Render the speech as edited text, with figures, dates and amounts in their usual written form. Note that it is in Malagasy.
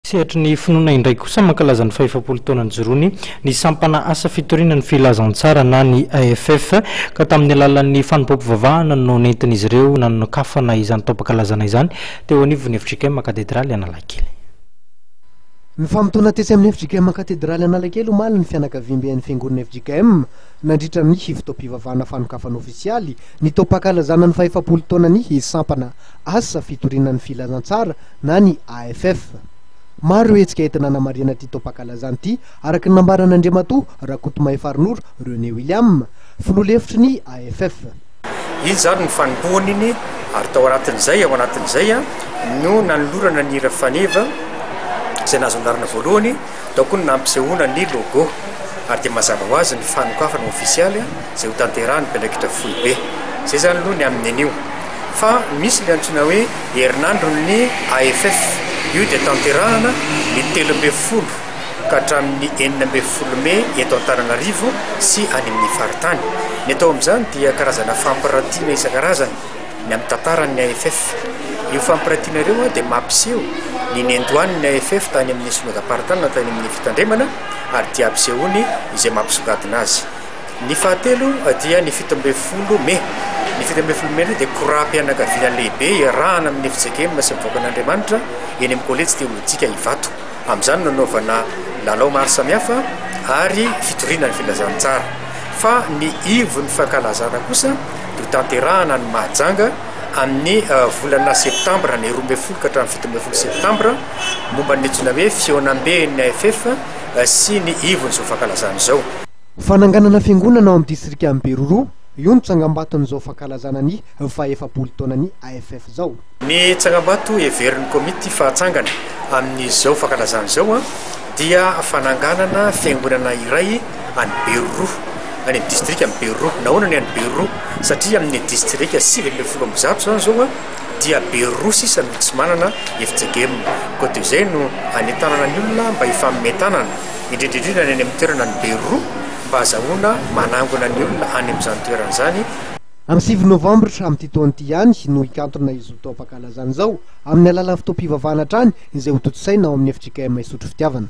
Sehatra ny finoana indray kosa mankalaza ny fahefapolo taonany Jorony ny sampana asa fitoriana ny filazantsara na ny AFF ka tamin'ny alalan'ny fanompoam-pivavahana no nentin'izy ireo nanokafana izany taom-pakalazana izany teo anivon'ny FJKM katedraly Analakely. Ny fampitona tesy amin'ny FJKM katedraly Analakely omaly ny fianakaviam-ben'ny fiangonana FJKM nandritra ny fotoam-pivavahana fanokafana ofisialy ny taom-pakalazana ny fahefapolo taona ny sampana asa fitoriana ny filazantsara na ny AFF. Maro etsika entina namarina ty taom-pakalazana ty araka ny nambaran'Andriamatoa Rakotomay Farinoro René William filoha-hevitry ny AFF. Iny zany ny fanombohany iny ary tao anatin'izay no nanolorana ny hira faneva izay nahazo anarana voalohany tao koa ny nampisehoana ny logo ary dia mazava ho azy ny fanokafana ofisialy izay ho tanterahany mpianakitra folobe zay zany aloha ny amin'ny anio fa misy le antsoina hoe herinandro ny AFF io dia tanterahana ny 13 ka hatramin'ny 14 Mey eto Antananarivo sy any amin'ny faritany. Ny atao amin'izany dia karazana fampiratiana isan-karazany ny amin'ny tantaran'ny AFF. Io fampiratiana ireo dia mampiseho ny nendohan'ny AFF tany amin'ny sonodam-paritany tany amin'ny fitandremana ary dia ampisehony izay mampisongadina azy. Ny fahatelo dia ny 17 Mey. Ny 17 Mey dia koram-pianakaviana lehibe iarahana amin'ny FJKM sy mivoaka an'Andriamanitra eny amin'ny kolejy teolojika Ivato. Amin'izany nanaovana lalao maro samihafa ary fitoriana ny filazantsara. Fa ny ivon'ny fankalazana kosa dia tanterahana ny mahajanga amin'ny volana septambra ny 12 ka hatramin'ny 17 septambra momba ny antsoina hoe fionam-ben'ny AFF sy ny ivon'izao fankalazana izao. Fananganana fiangonana ao amin'ny distrika Beroro io ny tsangambaton'izao fankalazana ny fahefapolo taona ny AFF zao. Ny tsangambato heverin'ny komity fahatsangana amin'izao fankalazana izao dia fananganana fiangonana iray any Beroro any amin'ny distrika Beroro. Nahoana ny any Beroro satria amin'ny distrika 9 zany zao dia Beroro sisa no tsy manana FJKM. Koa toy izay no anetanana ny olona mba hifametanana indrindrindrindra any amin'ny toerana ny Beroro mba azahoana manangona ny olona any amin'izany toerana izany. Amin'ny 7 Novambra amin'ity taona ity ihany no ikantona izo taom-pakalazana izao amin'ny alalan'ny fotoam-pivavahana hatrany izay ho toto-tsaina ao amin'ny FJKM Isotry Fitiavana.